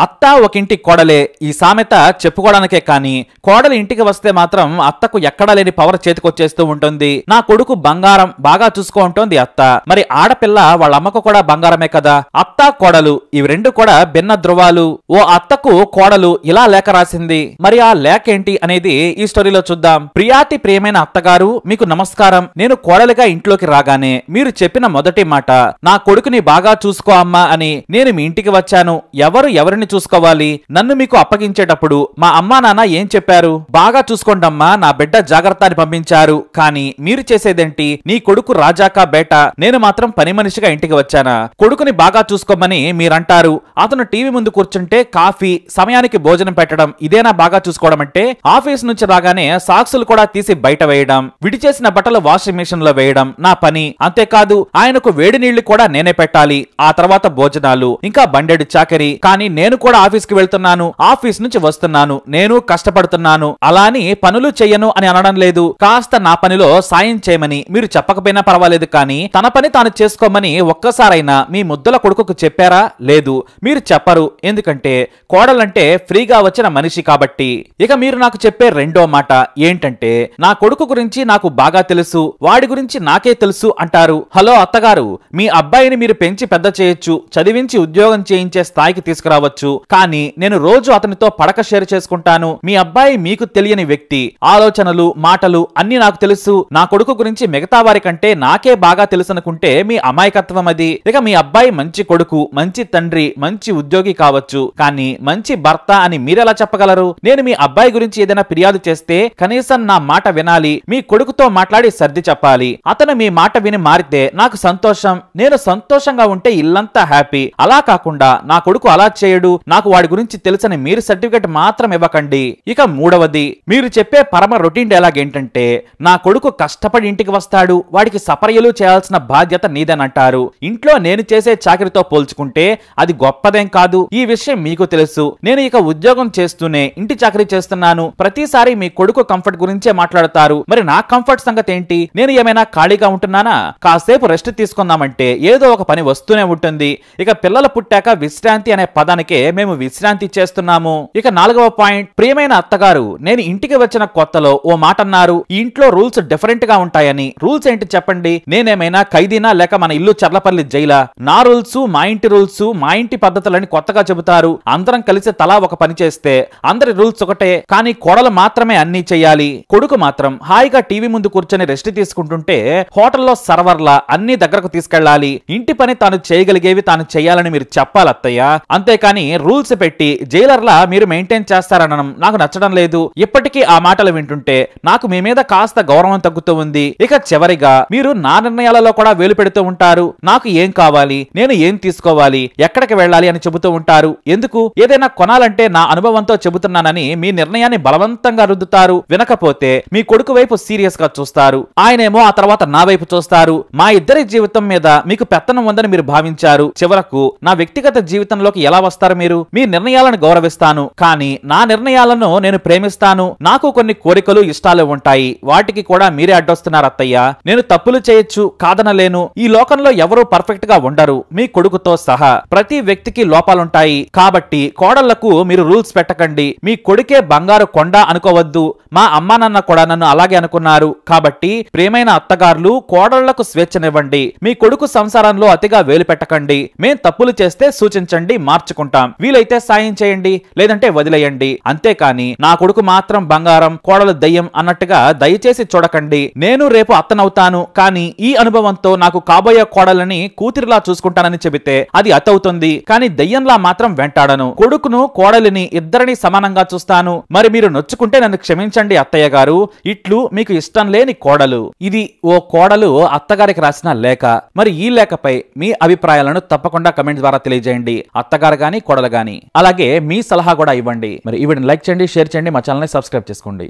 అత్త ఒక ఇంటి కోడలే ఈ సామెత చెప్పుకోవడానికే కాని కోడలు ఇంటికి వస్తే మాత్రం అత్తకు ఎక్కడా లేని పవర్ చేతికొచ్చేస్తూ ఉంటుంది. నా కొడుకు బంగారం, బాగా చూసుకో ఉంటుంది అత్త. మరి ఆడపిల్ల వాళ్ళ అమ్మకు కూడా బంగారమే కదా. అత్త కోడలు ఇవి రెండు కూడా భిన్న ధృవాలు. ఓ అత్తకు కోడలు ఇలా లేఖ రాసింది. మరి ఆ లేఖ ఏంటి అనేది ఈ స్టోరీలో చూద్దాం. ప్రియాతి ప్రియమైన అత్తగారు, మీకు నమస్కారం. నేను కోడలిగా ఇంట్లోకి రాగానే మీరు చెప్పిన మొదటి మాట నా కొడుకుని బాగా చూసుకో అమ్మా అని. నేను మీ ఇంటికి వచ్చాను. ఎవరు ఎవరిని చూసుకోవాలి? నన్ను మీకు అప్పగించేటప్పుడు మా అమ్మా నాన్న ఏం చెప్పారు? బాగా చూసుకోండమ్మా, నా బిడ్డ జాగ్రత్త అని పంపించారు. కానీ మీరు చేసేదేంటి? నీ కొడుకు రాజాకా బేట, నేను మాత్రం పని మనిషిగా ఇంటికి వచ్చానా? కొడుకుని బాగా చూసుకోమని మీరంటారు. అతను టీవీ ముందు కూర్చుంటే కాఫీ, సమయానికి భోజనం పెట్టడం, ఇదేనా బాగా చూసుకోవడం అంటే? ఆఫీస్ నుంచి రాగానే సాక్సులు కూడా తీసి బయట వేయడం, విడిచేసిన బట్టలు వాషింగ్ మిషన్ లో వేయడం నా పని. అంతేకాదు ఆయనకు వేడి నీళ్లు కూడా నేనే పెట్టాలి. ఆ తర్వాత భోజనాలు, ఇంకా బండెడు చాకరీ. కానీ నేను కూడా ఆఫీస్ కి వెళ్తున్నాను, ఆఫీస్ నుంచి వస్తున్నాను, నేను కష్టపడుతున్నాను. అలాని పనులు చెయ్యను అని అనడం లేదు. కాస్త నా పనిలో సాయం చేయమని మీరు చెప్పకపోయినా పర్వాలేదు, కానీ తన పని తాను చేసుకోమని ఒక్కసారైనా మీ ముద్దుల కొడుకుకు చెప్పారా? లేదు, మీరు చెప్పరు. ఎందుకంటే కోడలంటే ఫ్రీగా వచ్చిన మనిషి కాబట్టి. ఇక మీరు నాకు చెప్పే రెండో మాట ఏంటంటే నా కొడుకు గురించి నాకు బాగా తెలుసు, వాడి గురించి నాకే తెలుసు అంటారు. హలో అత్తగారు, మీ అబ్బాయిని మీరు పెంచి పెద్ద చేయొచ్చు, చదివించి ఉద్యోగం చేయించే స్థాయికి తీసుకురావచ్చు. కానీ నేను రోజు అతనితో పడక షేర్ చేసుకుంటాను. మీ అబ్బాయి మీకు తెలియని వ్యక్తి. ఆలోచనలు, మాటలు అన్ని నాకు తెలుసు. నా కొడుకు గురించి మిగతా వారి కంటే నాకే బాగా తెలుసు అనుకుంటే మీ అమాయకత్వం అది. ఇక మీ అబ్బాయి మంచి కొడుకు, మంచి తండ్రి, మంచి ఉద్యోగి కావచ్చు, కానీ మంచి భర్త అని మీరెలా చెప్పగలరు? నేను మీ అబ్బాయి గురించి ఏదైనా ఫిర్యాదు చేస్తే కనీసం నా మాట వినాలి. మీ కొడుకుతో మాట్లాడి సర్ది చెప్పాలి. అతను మీ మాట విని మారితే నాకు సంతోషం. నేను సంతోషంగా ఉంటే ఇల్లంతా హ్యాపీ. అలా కాకుండా నా కొడుకు అలా చేయడు, నాకు వాడి గురించి తెలుసని మీరు సర్టిఫికెట్ మాత్రం ఇవ్వకండి. ఇక మూడవది, మీరు చెప్పే పరమ రొటీన్ డైలాగ్ ఏంటంటే నా కొడుకు కష్టపడి ఇంటికి వస్తాడు, వాడికి సపర్యలు చేయాల్సిన బాధ్యత నీదేనంటారు. ఇంట్లో నేను చేసే చాకరీతో పోల్చుకుంటే అది గొప్పదేం కాదు. ఈ విషయం మీకు తెలుసు. నేను ఇక ఉద్యోగం చేస్తూనే ఇంటి చాకరీ చేస్తున్నాను. ప్రతిసారి మీ కొడుకు కంఫర్ట్ గురించే మాట్లాడతారు. మరి నా కంఫర్ట్ సంగతి ఏంటి? నేను ఏమైనా ఖాళీగా ఉంటున్నానా? కాసేపు రెస్ట్ తీసుకుందామంటే ఏదో ఒక పని వస్తూనే ఉంటుంది. ఇక పిల్లలు పుట్టాక విశ్రాంతి అనే పదానికే మేము విశ్రాంతి చేస్తున్నాము. ఇక నాలుగవ పాయింట్, ప్రియమైన అత్తగారు, నేను ఇంటికి వచ్చిన కొత్తలో ఓ మాట అన్నారు, ఈ ఇంట్లో రూల్స్ డిఫరెంట్ గా ఉంటాయని. రూల్స్ ఏంటి చెప్పండి? నేనేమైనా ఖైదీనా లేక మన ఇల్లు చర్లపల్లి జైలా? నా రూల్స్, మా ఇంటి రూల్స్, మా ఇంటి పద్ధతులని కొత్తగా చెబుతారు. అందరం కలిసి తలా ఒక పని చేస్తే అందరి రూల్స్ ఒకటే, కానీ కోడలు మాత్రమే అన్ని చెయ్యాలి. కొడుకు మాత్రం హాయిగా టీవీ ముందు కూర్చొని రెస్ట్ తీసుకుంటుంటే హోటల్లో సర్వర్లా అన్ని దగ్గరకు తీసుకెళ్లాలి. ఇంటి పని తాను చేయగలిగేవి తాను చెయ్యాలని మీరు చెప్పాలి అత్తయ్య. అంతేకాని రూల్స్ పెట్టి జైలర్లా మీరు మెయింటైన్ చేస్తారనడం నాకు నచ్చడం లేదు. ఇప్పటికీ ఆ మాటలు వింటుంటే నాకు మీ మీద కాస్త గౌరవం తగ్గుతూ ఉంది. ఇక చివరిగా, మీరు నా నిర్ణయాలలో కూడా వేలు పెడుతూ ఉంటారు. నాకు ఏం కావాలి, నేను ఏం తీసుకోవాలి, ఎక్కడికి వెళ్ళాలి అని చెబుతూ ఉంటారు. ఎందుకు? ఏదైనా కొనాలంటే నా అనుభవంతో చెబుతున్నానని మీ నిర్ణయాన్ని బలవంతంగా రుద్దుతారు. వినకపోతే మీ కొడుకు వైపు సీరియస్ గా చూస్తారు, ఆయనేమో ఆ తర్వాత నా వైపు చూస్తారు. మా ఇద్దరి జీవితం మీద మీకు పెత్తనం ఉందని మీరు భావించారు. చివరకు నా వ్యక్తిగత జీవితంలోకి ఎలా వస్తారు మీరు? మీ నిర్ణయాలను గౌరవిస్తాను, కానీ నా నిర్ణయాలను నేను ప్రేమిస్తాను. నాకు కొన్ని కోరికలు, ఇష్టాలు ఉంటాయి. వాటికి కూడా మీరే అడ్డొస్తున్నారు అత్తయ్య. నేను తప్పులు చేయొచ్చు, కాదనలేను. ఈ లోకంలో ఎవరూ పర్ఫెక్ట్ గా ఉండరు, మీ కొడుకుతో సహా. ప్రతి వ్యక్తికి లోపాలుంటాయి. కాబట్టి కోడళ్లకు మీరు రూల్స్ పెట్టకండి. మీ కొడుకే బంగారు కొండ అనుకోవద్దు. మా అమ్మా నాన్న కూడా నన్ను అలాగే అనుకున్నారు. కాబట్టి ప్రియమైన అత్తగారులు, కోడళ్లకు స్వేచ్ఛనివ్వండి. మీ కొడుకు సంసారంలో అతిగా వేలు పెట్టకండి. మేం తప్పులు చేస్తే సూచించండి, మార్చుకుంటాం. వీలైతే సాయం చేయండి, లేదంటే వదిలేయండి. అంతేకాని నా కొడుకు మాత్రం బంగారం, కోడలు దయ్యం అన్నట్టుగా దయచేసి చూడకండి. నేను రేపు అత్తనవుతాను, కానీ ఈ అనుభవంతో నాకు కాబోయే కోడలని కూతురిలా చూసుకుంటానని చెబితే అది అతవుతుంది. కానీ దయ్యంలా మాత్రం వెంటాడను. కొడుకును, కోడలిని ఇద్దరిని సమానంగా చూస్తాను. మరి మీరు నొచ్చుకుంటే నన్ను క్షమించండి అత్తయ్య గారు. ఇట్లు మీకు ఇష్టం లేని కోడలు. ఇది ఓ కోడలు అత్తగారికి రాసిన లేఖ. మరి ఈ లేఖపై మీ అభిప్రాయాలను తప్పకుండా కమెంట్ ద్వారా తెలియజేయండి. అత్తగారు గాని, కోడలు గాని. అలాగే మీ సలహా కూడా ఇవ్వండి. మరి ఈ వీడియోని లైక్ చేయండి, షేర్ చేయండి, మా ఛానల్ ని సబ్స్క్రైబ్ చేసుకోండి.